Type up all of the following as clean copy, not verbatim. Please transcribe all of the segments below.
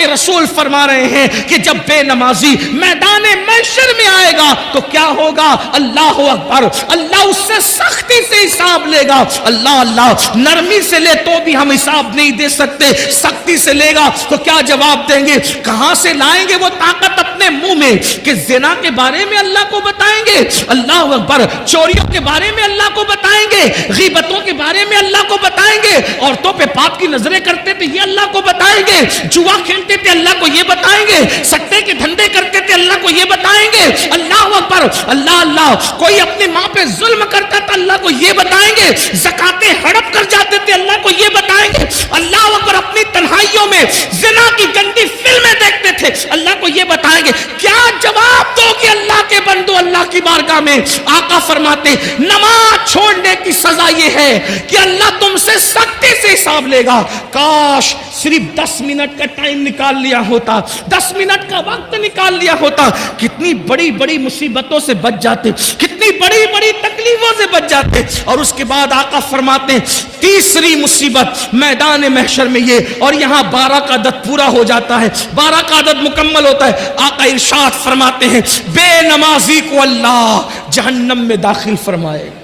کے رسول فرما رہے ہیں کہ جب بے نمازی میدان محشر میں آئے گا تو کیا ہوگا؟ اللہ اکبر، اللہ اس سے سختی سے حساب لے گا۔ اللہ نرمی سے لے تو بھی ہم حساب نہیں دے سکتے، سختی سے لے گا تو کیا جواب دیں گے؟ کہاں سے لائیں گے وہ طاقت اپنے منہ میں کہ زنا کے بارے میں اللہ کو بتائیں گے، اللہ اکبر، چوریوں کے بارے میں اللہ کو بتائیں گے، غیبتوں کے بارے میں اللہ کو بتائیں گے، عورتوں پہ پاپ کی نظریں کرتے تھے یہ اللہ کو بتائیں گے، جوا کھیلتے تھے اللہ کو یہ بتائیں گے، سٹے کے دھندے کرتے تھے اللہ کو یہ بتائیں گے، اللہ اکبر، اللہ، کوئی اپنی ماں پہ ظلم کرتا تھا اللہ کو یہ بتائیں گے، زکاتیں ہڑپ کر جاتے تھے اللہ کو یہ بتائیں گے، اللہ اکبر، اپنی تنہائیوں میں زنا کی گندی فلمیں دیکھتے تھے اللہ کو یہ بتائیں گے۔ کیا جواب دو کہ اللہ کے بندو اللہ کی بارگاہ میں؟ آقا فرماتے نماز چھوڑنے کی سزا یہ ہے کہ اللہ تم سے سختی سے حساب لے گا۔ کاش صرف 10 منٹ کا ٹائم نکال لیا ہوتا، 10 منٹ کا وقت نکال لیا ہوتا، کتنی بڑی بڑی مصیبتوں سے بچ جاتے، کتنی بڑی بڑی تکلیفوں سے بچ جاتے۔ اور اس کے بعد آقا فرماتے ہیں تیسری مصیبت میدان محشر میں یہ، اور یہاں 12 کا عدد پورا ہو جاتا ہے، 12 کا عدد مکمل ہوتا ہے۔ آقا ارشاد فرماتے ہیں بے نمازی کو اللہ جہنم میں داخل فرمائے گا۔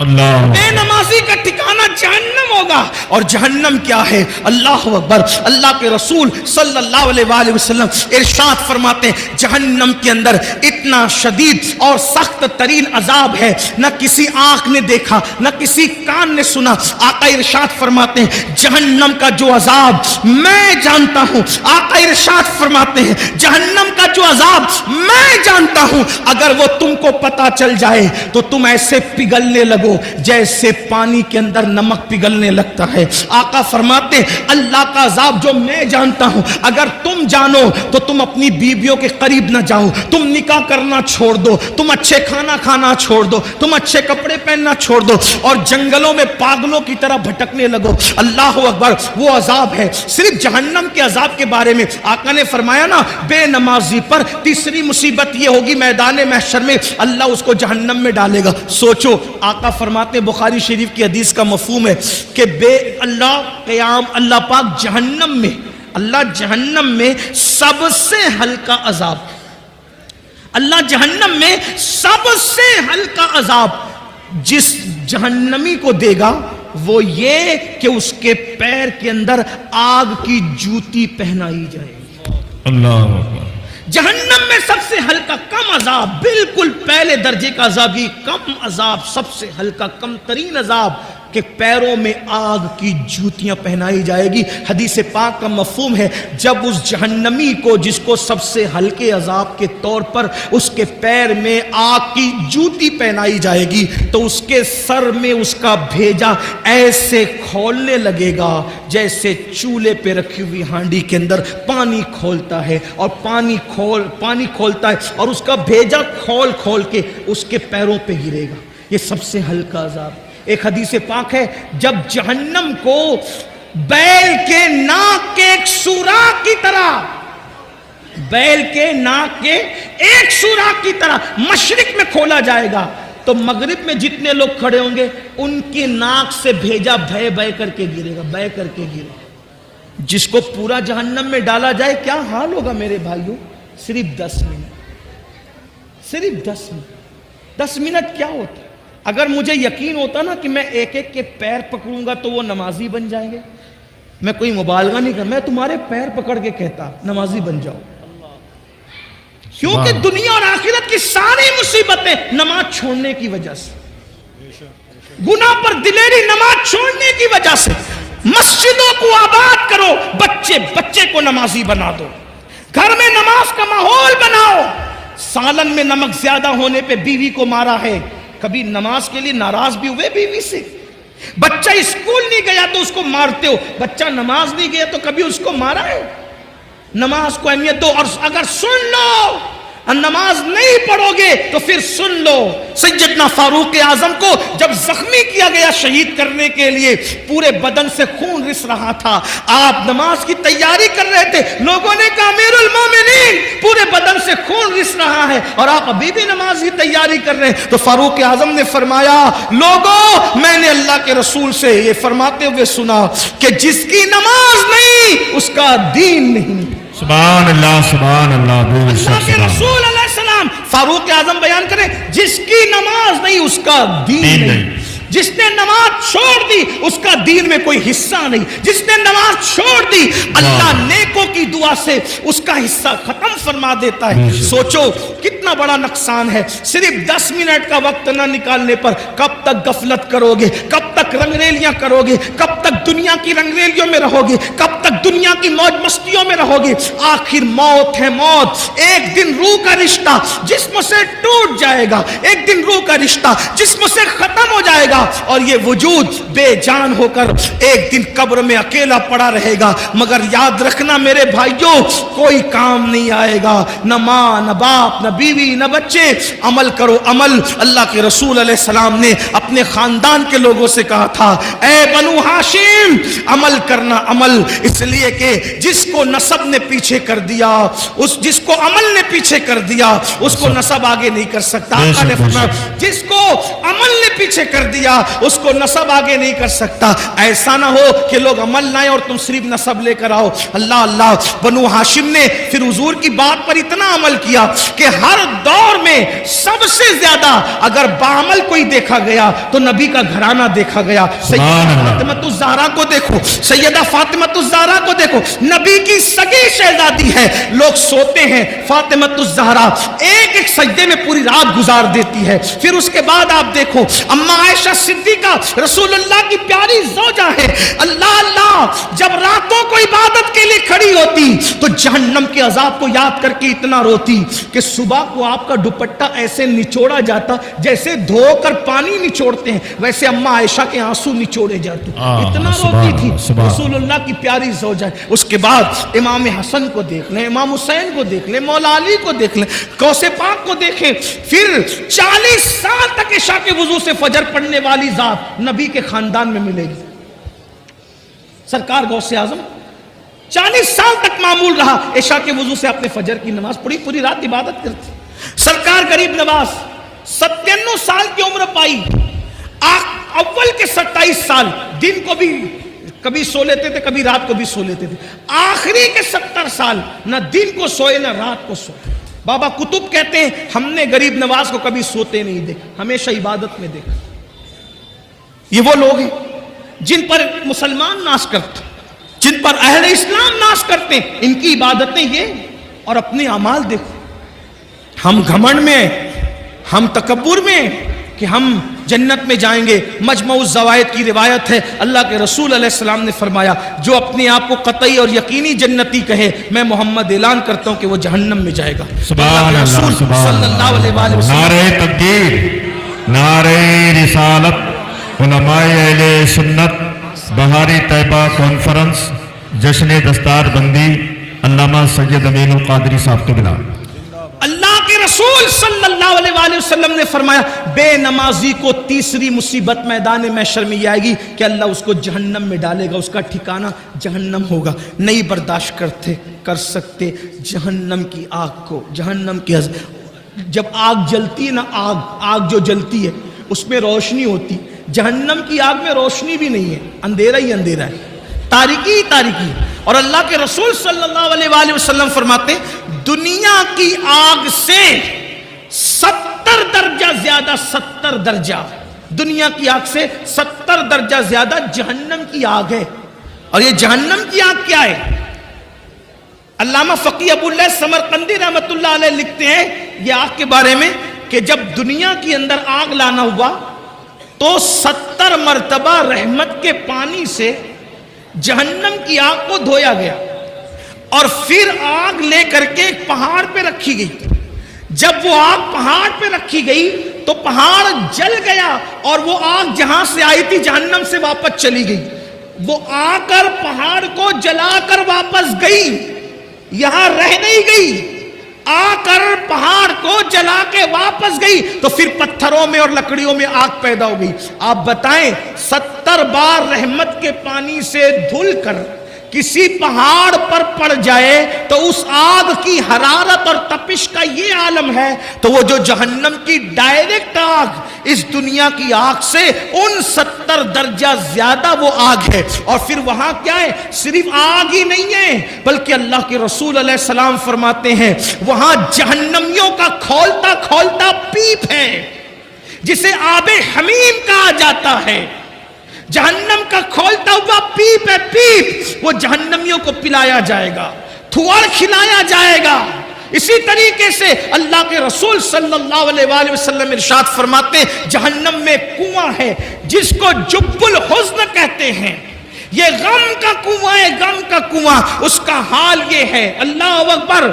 بے نمازی کا ٹھکانہ جہنم ہوگا، اور جہنم کیا ہے؟ اللہ اکبر، اللہ کے رسول صلی اللہ علیہ وآلہ وسلم ارشاد فرماتے ہیں جہنم کے اندر اتنا شدید اور سخت ترین عذاب ہے نہ کسی آنکھ نے دیکھا نہ کسی کان نے سنا۔ آقا ارشاد فرماتے ہیں جہنم کا جو عذاب میں جانتا ہوں، آقا ارشاد فرماتے ہیں جہنم کا جو عذاب میں جانتا ہوں، اگر وہ تم کو پتا چل جائے تو تم ایسے پگھلنے لگو جیسے پانی کے اندر نمک پگھلنے لگتا ہے۔ آقا فرماتے ہیں اللہ کا عذاب جو میں جانتا ہوں اگر تم جانو تو تم اپنی بیویوں کے قریب نہ جاؤ، تم نکاح کرنا چھوڑ دو، تم اچھے کھانا کھانا چھوڑ دو، تم اچھے کپڑے پہننا چھوڑ دو، اور جنگلوں میں پاگلوں کی طرح بھٹکنے لگو۔ اللہ اکبر، وہ عذاب ہے۔ صرف جہنم کے عذاب کے بارے میں آقا نے فرمایا نا بے نمازی پر تیسری مصیبت یہ ہوگی میدان محشر میں اللہ اس کو جہنم میں ڈالے گا۔ سوچو، آقا فرماتے ہیں بخاری شریف کی حدیث کا مفہوم ہے کہ اللہ پاک جہنم میں سب سے ہلکا عذاب، اللہ جہنم میں سب سے ہلکا عذاب جس جہنمی کو دے گا وہ یہ کہ اس کے پیر کے اندر آگ کی جوتی پہنائی جائے گی۔ اللہ اکبر، جہنم میں سب سے ہلکا کم عذاب، بالکل پہلے درجے کا عذاب، یہ کم عذاب، سب سے ہلکا کم ترین عذاب کہ پیروں میں آگ کی جوتیاں پہنائی جائے گی۔ حدیث پاک کا مفہوم ہے جب اس جہنمی کو جس کو سب سے ہلکے عذاب کے طور پر اس کے پیر میں آگ کی جوتی پہنائی جائے گی تو اس کے سر میں اس کا بھیجا ایسے کھولنے لگے گا جیسے چولہے پہ رکھی ہوئی ہانڈی کے اندر پانی کھولتا ہے، اور پانی کھولتا ہے اور اس کا بھیجا کھول کے اس کے پیروں پہ گرے گا۔ یہ سب سے ہلکا عذاب۔ ایک حدیث پاک ہے جب جہنم کو بیل کے ناک کے ایک سوراخ کی طرح، بیل کے ناک کے ایک سوراخ کی طرح مشرق میں کھولا جائے گا تو مغرب میں جتنے لوگ کھڑے ہوں گے ان کی ناک سے بھیجا بہ کر کے گرے گا، بہ کر کے گرے گا۔ جس کو پورا جہنم میں ڈالا جائے کیا حال ہوگا میرے بھائیوں؟ صرف 10 منٹ، صرف 10 منٹ۔ 10 منٹ کیا ہوتا ہے؟ اگر مجھے یقین ہوتا نا کہ میں ایک ایک کے پیر پکڑوں گا تو وہ نمازی بن جائیں گے، میں کوئی مبالغہ نہیں کرتا، میں تمہارے پیر پکڑ کے کہتا نمازی بن جاؤ، کیونکہ دنیا اور آخرت کی ساری مصیبتیں نماز چھوڑنے کی وجہ سے، گناہ پر دلیری نماز چھوڑنے کی وجہ سے۔ مسجدوں کو آباد کرو، بچے کو نمازی بنا دو، گھر میں نماز کا ماحول بناؤ۔ سالن میں نمک زیادہ ہونے پہ بیوی کو مارا ہے، کبھی نماز کے لیے ناراض بھی ہوئے بیوی سے؟ بچہ اسکول نہیں گیا تو اس کو مارتے ہو، بچہ نماز نہیں گیا تو کبھی اس کو مارا ہے؟ نماز کو اہمیت دو، اور اگر سن لو نماز نہیں پڑھو گے تو پھر سن لو سیدنا فاروق اعظم کو جب زخمی کیا گیا شہید کرنے کے لیے، پورے بدن سے خون رس رہا تھا، آپ نماز کی تیاری کر رہے تھے، لوگوں نے کہا امیر المومنین پورے بدن سے خون رس رہا ہے اور آپ ابھی بھی نماز کی تیاری کر رہے ہیں. تو فاروق اعظم نے فرمایا لوگوں میں نے اللہ کے رسول سے یہ فرماتے ہوئے سنا کہ جس کی نماز نہیں اس کا دین نہیں. سبحان اللہ سبحان اللہ. اللہ کے رسول علیہ السلام فاروق اعظم بیان کریں جس کی نماز نہیں اس کا دین نہیں. جس نے نماز چھوڑ دی اس کا دین میں کوئی حصہ نہیں. جس نے نماز چھوڑ دی اللہ نیکوں کی دعا سے اس کا حصہ ختم فرما دیتا ہے. سوچو کتنا بڑا نقصان ہے. صرف 10 منٹ کا وقت نہ نکالنے پر کب تک غفلت کرو گے, کب تک رنگریلیاں کرو گے, کب تک دنیا کی رنگریلیوں میں رہو گے, کب تک دنیا کی موج مستیوں میں رہو گے. آخر موت ہے موت. ایک دن روح کا رشتہ جسم سے ٹوٹ جائے گا, ایک دن روح کا رشتہ جسم سے ختم ہو جائے گا اور یہ وجود بے جان ہو کر ایک دن قبر میں اکیلا پڑا رہے گا. مگر یاد رکھنا میرے بھائیوں کوئی کام نہیں آئے گا, نہ ماں نہ باپ نہ بیوی نہ بچے. عمل کرو عمل. اللہ کے رسول علیہ السلام نے اپنے خاندان کے لوگوں سے کہا تھا اے بنو ہاشم عمل کرنا عمل, اس لیے کہ جس کو نسب نے پیچھے کر دیا, جس کو عمل نے پیچھے کر دیا اس کو نسب آگے نہیں کر سکتا. آقا نے فرمایا جس کو عمل نے پیچھے کر دیا اس کو نسب آگے نہیں کر سکتا. ایسا نہ ہو کہ لوگ عمل لائیں اور تم صرف نسب لے کر آؤ. اللہ اللہ. بنو ہاشم نے پھر حضور کی بات پر اتنا عمل کیا کہ ہر دور میں سب سے زیادہ اگر بعمل کوئی دیکھا گیا تو نبی کا گھرانہ دیکھا گیا. سیدہ فاطمہ الزہرا کو دیکھو, سیدہ فاطمہ الزہرا کو دیکھو, نبی کی سگی شہزادی ہے. لوگ سوتے ہیں, فاطمہ الزہرا ایک ایک سجدے میں پوری رات گزار دیتی ہے. پھر اس کے بعد آپ دیکھو اما عائشہ صدیقہ رسول اللہ کی پیاری زوجہ ہے. اللہ اللہ جب راتوں کو عبادت کے لیے کھڑی ہوتی تو جہنم کے عذاب کو یاد کر کے اتنا روتی کہ صبح کو آپ کا دوپٹہ ایسے نچوڑا جاتا جیسے دھو کر پانی نچوڑتے ہیں, ویسے اما عائشہ کے آنسو نچوڑے جاتے. اتنا روتی تھی رسول اللہ کی پیاری زوجہ. اس کے بعد امام حسن کو دیکھ لیں, امام حسین کو دیکھ لیں, مولا علی کو دیکھ لیں, غوث پاک کو دیکھیں. پھر 40 سال تک عشاء کے وضو سے فجر پڑھنے والی ذات نبی کے خاندان میں ملے گی. سرکار غوث اعظم 40 سال تک معمول رہا عشاء کے وضو سے اپنے فجر کی نماز پڑھی, پوری رات عبادت کرتی. سرکار غریب نواز 97 سال کی عمر پائی. اول کے 27 سال دن کو بھی کبھی سو لیتے تھے, کبھی رات کو بھی سو لیتے تھے. آخری کے 70 سال نہ دن کو سوئے نہ رات کو سوئے. بابا کتب کہتے ہیں ہم نے غریب نواز کو کبھی سوتے نہیں دیکھا, ہمیشہ عبادت میں دیکھا. یہ وہ لوگ ہیں جن پر مسلمان ناز کرتے, جن پر اہل اسلام ناز کرتے ہیں. ان کی عبادتیں یہ اور اپنے اعمال دیکھو. ہم گھمنڈ میں, ہم تکبر میں کہ ہم جنت میں جائیں گے. مجمع الزوائد کی روایت ہے اللہ کے رسول علیہ السلام نے فرمایا جو اپنے آپ کو قطعی اور یقینی جنتی کہے میں محمد اعلان کرتا ہوں کہ وہ جہنم میں جائے گا. سبحان اللہ سبحان اللہ. نعرہ تکبیر, نعرہ رسالت. علماء اہل سنت بہاری طیبہ کانفرنس جشن دستار بندی علامہ سید امین القادری صاحب کو بلا. اللہ کے رسول صلی اللہ علیہ وآلہ وسلم نے فرمایا بے نمازی کو تیسری مصیبت میدان محشر میں یہ آئے گی کہ اللہ اس کو جہنم میں ڈالے گا, اس کا ٹھکانہ جہنم ہوگا. نہیں برداشت کر سکتے جہنم کی آگ کو. جہنم کی جب آگ جلتی ہے نا, آگ جو جلتی ہے اس میں روشنی ہوتی, جہنم کی آگ میں روشنی بھی نہیں ہے, اندھیرا ہی اندھیرا ہے, تاریکی ہی تاریکی ہے. اور اللہ کے رسول صلی اللہ علیہ وآلہ وسلم فرماتے ہیں دنیا کی آگ سے 70 درجہ زیادہ, 70 درجہ دنیا کی آگ سے 70 درجہ زیادہ جہنم کی آگ ہے. اور یہ جہنم کی آگ کیا ہے؟ علامہ فقی ابو اللہ سمرقندی رحمت اللہ علیہ لکھتے ہیں یہ آگ کے بارے میں کہ جب دنیا کی اندر آگ لانا ہوا تو 70 مرتبہ رحمت کے پانی سے جہنم کی آگ کو دھویا گیا اور پھر آگ لے کر کے ایک پہاڑ پہ رکھی گئی. جب وہ آگ پہاڑ پہ رکھی گئی تو پہاڑ جل گیا اور وہ آگ جہاں سے آئی تھی جہنم سے واپس چلی گئی. وہ آ کر پہاڑ کو جلا کر واپس گئی, یہاں رہ نہیں گئی, آ کر پہاڑ کو جلا کے واپس گئی. تو پھر پتھروں میں اور لکڑیوں میں آگ پیدا ہو گئی. آپ بتائیں 70 بار رحمت کے پانی سے دھل کر کسی پہاڑ پر پڑ جائے تو اس آگ کی حرارت اور تپش کا یہ عالم ہے، تو وہ جو جہنم کی ڈائریکٹ آگ اس دنیا کی آگ سے 69 درجہ زیادہ وہ آگ ہے۔ اور پھر وہاں کیا ہے؟ صرف آگ ہی نہیں ہے، بلکہ اللہ کے رسول علیہ السلام فرماتے ہیں وہاں جہنمیوں کا کھولتا کھولتا پیپ ہے جسے آب حمیم کہا جاتا ہے۔ جہنم کا کھولتا ہوا پیپ ہے، پیپ، وہ جہنمیوں کو پلایا جائے گا، تھوڑ کھلایا جائے گا۔ اسی طریقے سے اللہ کے رسول صلی اللہ علیہ وآلہ وسلم ارشاد فرماتے ہیں جہنم میں کنواں ہے جس کو جب الحزن کہتے ہیں، یہ غم کا کنواں ہے، غم کا کنواں۔ اس کا حال یہ ہے، اللہ اکبر،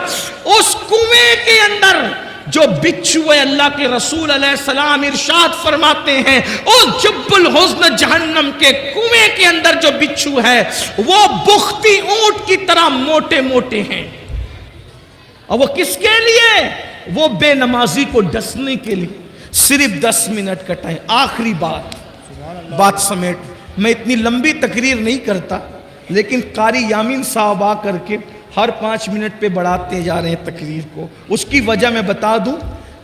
اس کنویں کے اندر جو بچھو ہے، اللہ کے رسول علیہ السلام ارشاد فرماتے ہیں اس جب الحزن جہنم کے کنویں کے اندر جو بچھو ہے وہ بختی اونٹ کی طرح موٹے موٹے ہیں۔ اور وہ کس کے لیے؟ وہ بے نمازی کو ڈسنے کے لیے۔ صرف 10 منٹ کا ٹائم، آخری بات سمیٹ، میں اتنی لمبی تقریر نہیں کرتا، لیکن قاری یامین صاحب آ کر کے ہر 5 منٹ پہ بڑھاتے جا رہے ہیں تقریر کو۔ اس کی وجہ میں بتا دوں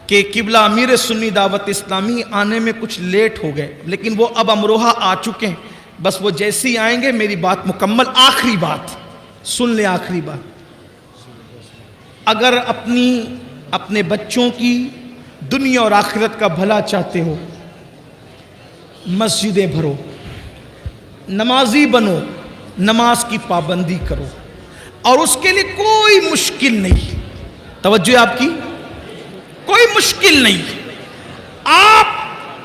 کہ قبلہ امیر سنی دعوت اسلامی آنے میں کچھ لیٹ ہو گئے، لیکن وہ اب امروہہ آ چکے ہیں، بس وہ جیسے ہی آئیں گے میری بات مکمل۔ آخری بات سن لیں، آخری بات، اگر اپنے بچوں کی دنیا اور آخرت کا بھلا چاہتے ہو، مسجدیں بھرو، نمازی بنو، نماز کی پابندی کرو، اور اس کے لیے کوئی مشکل نہیں۔ توجہ آپ کی، کوئی مشکل نہیں، آپ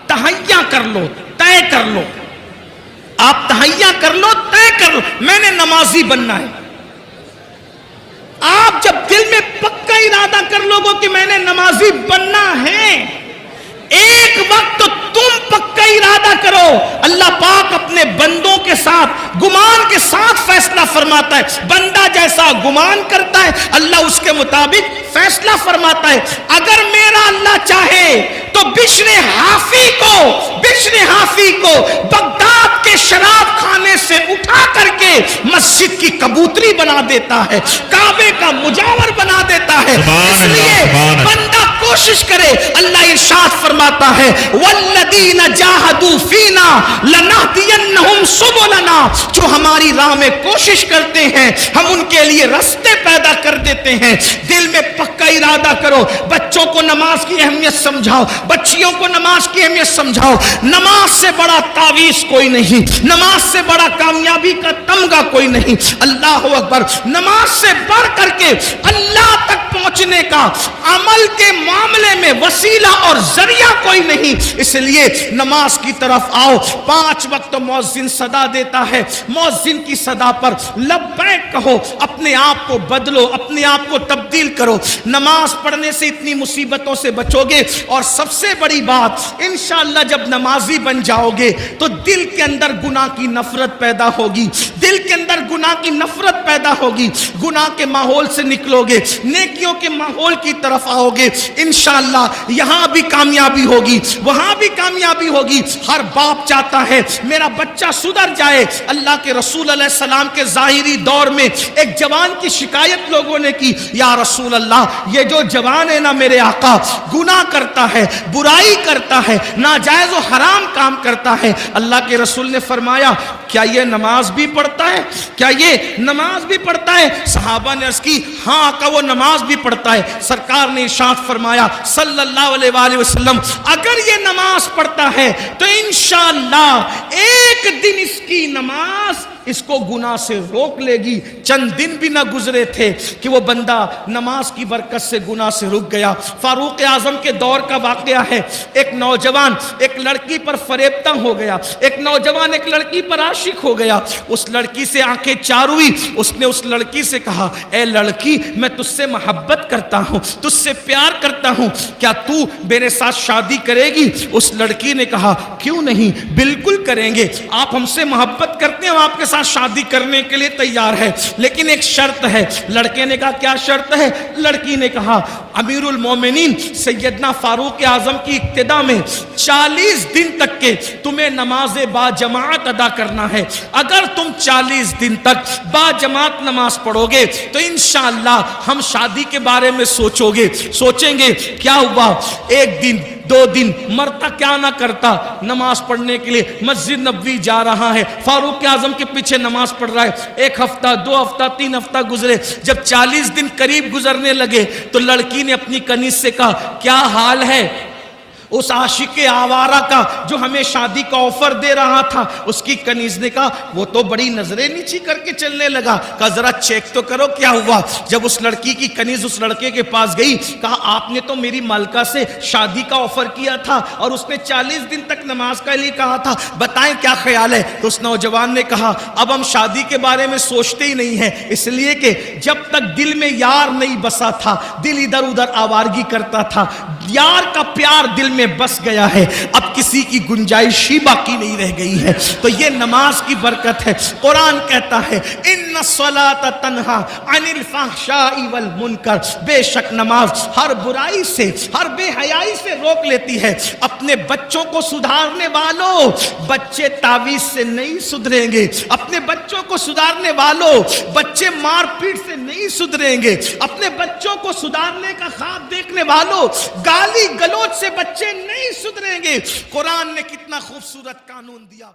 تہیہ کر لو، طے کر لو، آپ تہیہ کر لو، طے کر لو، میں نے نمازی بننا ہے۔ آپ جب دل میں پکا ارادہ کر لو گے کہ میں نے نمازی بننا ہے، ایک وقت تو تم پکا ارادہ کرو، اللہ پاک اپنے بندوں کے ساتھ گمان کے ساتھ فیصلہ فرماتا ہے۔ بندہ جیسا گمان کرتا ہے اللہ اس کے مطابق فیصلہ فرماتا ہے۔ اگر میرا اللہ چاہے تو بشر حافی کو بغداد کے شراب خانے سے اٹھا کر کے مسجد کی کبوتری بنا دیتا ہے، کعبے کا مجاور بنا دیتا ہے۔ اس لیے بندہ کوشش کرے، اللہ ارشاد فرماتا ہے والذین جاہدوا فینا لنہدینہم سبلنا، جو ہماری راہ میں کوشش کرتے ہیں ہم ان کے لیے راستے پیدا کر دیتے ہیں۔ دل میں پکا ارادہ کرو، بچوں کو نماز کی اہمیت سمجھاؤ، بچیوں کو نماز کی اہمیت سمجھاؤ۔ نماز سے بڑا تعویذ کوئی نہیں، نماز سے بڑا کامیابی کا تمغہ کوئی نہیں۔ اللہ اکبر، نماز سے بڑھ کر کے اللہ تک پہنچنے کا عمل کے معاملے میں وسیلہ اور ذریعہ کوئی نہیں۔ اس لیے نماز کی طرف آؤ۔ 5 وقت مؤذن صدا دیتا ہے، مؤذن کی صدا پر لبیک کہو، اپنے آپ کو بدلو، اپنے آپ کو تبدیل کرو۔ نماز پڑھنے سے اتنی مصیبتوں سے بچو گے، اور سب سے بڑی بات انشاءاللہ جب نمازی بن جاؤ گے تو دل کے اندر گناہ کی نفرت پیدا ہوگی، دل کے اندر گناہ کی نفرت پیدا ہوگی، گناہ کے ماحول سے نکلو گے، نیکیوں کے ماحول کی طرف آؤ گے، انشاءاللہ یہاں بھی کامیابی ہوگی، وہاں بھی کامیابی ہوگی۔ ہر باپ چاہتا ہے میرا بچہ سدھر جائے۔ اللہ کے رسول علیہ السلام کے ظاہری دور میں ایک جوان کی شکایت لوگوں نے کی، یا رسول اللہ یہ جو جوان ہے نا میرے آقا، گناہ کرتا ہے، برائی کرتا ہے، ناجائز و حرام کام کرتا ہے۔ اللہ کے رسول نے فرمایا کیا یہ نماز بھی پڑھتا ہے؟ کیا یہ نماز بھی پڑھتا ہے؟ صحابہ نے عرض کی ہاں آقا وہ نماز بھی پڑھتا ہے۔ سرکار نے ارشاد فرمایا صلی اللہ علیہ وآلہ وسلم اگر یہ نماز پڑھتا ہے تو انشاءاللہ ایک دن اس کی نماز اس کو گناہ سے روک لے گی۔ چند دن بھی نہ گزرے تھے کہ وہ بندہ نماز کی برکت سے گناہ سے رک گیا۔ فاروق اعظم کے دور کا واقعہ ہے، ایک نوجوان ایک لڑکی پر فریبتہ ہو گیا، ایک نوجوان ایک لڑکی پر عاشق ہو گیا، اس لڑکی سے آنکھیں چار ہوئی، اس نے اس لڑکی سے کہا اے لڑکی میں تجھ سے محبت کرتا ہوں، تجھ سے پیار کرتا ہوں، کیا تو میرے ساتھ شادی کرے گی؟ اس لڑکی نے کہا کیوں نہیں، بالکل کریں گے، آپ ہم سے محبت کرتے ہیں، ہم آپ کے ساتھ شادی کرنے کے لیے تیار ہے، لیکن ایک شرط ہے۔ لڑکے نے کہا کیا شرط ہے؟ لڑکی نے کہا امیر المومنین سیدنا فاروق اعظم کی اقتدا میں 40 دن تک کے تمہیں نماز با جماعت ادا کرنا ہے۔ اگر تم 40 دن تک با جماعت نماز پڑھو گے تو انشاءاللہ ہم شادی کے بارے میں سوچیں گے کیا ہوا، ایک دن 2 دن مرتا کیا نہ کرتا نماز پڑھنے کے لیے، مسجد نبوی جا رہا ہے، فاروق اعظم کے پیچھے نماز پڑھ رہا ہے۔ 1 ہفتہ 2 ہفتہ 3 ہفتہ گزرے، جب 40 دن قریب گزرنے لگے تو لڑکی نے اپنی کنیز سے کہا کیا حال ہے اس عاشق آوارہ کا جو ہمیں شادی کا آفر دے رہا تھا؟ اس کی کنیز نے کہا وہ تو بڑی نظریں نیچی کر کے چلنے لگا۔ کہا ذرا چیک تو کرو کیا ہوا۔ جب اس لڑکی کی کنیز اس لڑکے کے پاس گئی، کہا آپ نے تو میری مالکہ سے شادی کا آفر کیا تھا اور اس نے 40 دن تک نماز کے لیے کہا تھا، بتائیں کیا خیال ہے؟ تو اس نوجوان نے کہا اب ہم شادی کے بارے میں سوچتے ہی نہیں ہیں، اس لیے کہ جب تک دل میں یار نہیں بسا تھا دل ادھر ادھر آوارگی کرتا تھا، یار کا پیار دل میں بس گیا ہے، اب کسی کی گنجائش ہی باقی نہیں رہ گئی ہے۔ تو یہ نماز کی برکت ہے۔ قرآن کہتا ہے ان الصلاۃ تنہا عن الفحشاء والمنکر، بے شک نماز ہر برائی سے ہر بے حیائی سے روک لیتی ہے۔ اپنے بچوں کو سدھارنے والوں، بچے تعویذ سے نہیں سدھریں گے۔ اپنے بچوں کو سدھارنے والوں، بچے مار پیٹ سے نہیں سدھریں گے۔ اپنے بچوں کو سدھارنے کا خواب دیکھنے والوں، گالی گلوچ سے بچے نہیں سدھریں گے۔ قرآن نے کتنا خوبصورت قانون دیا۔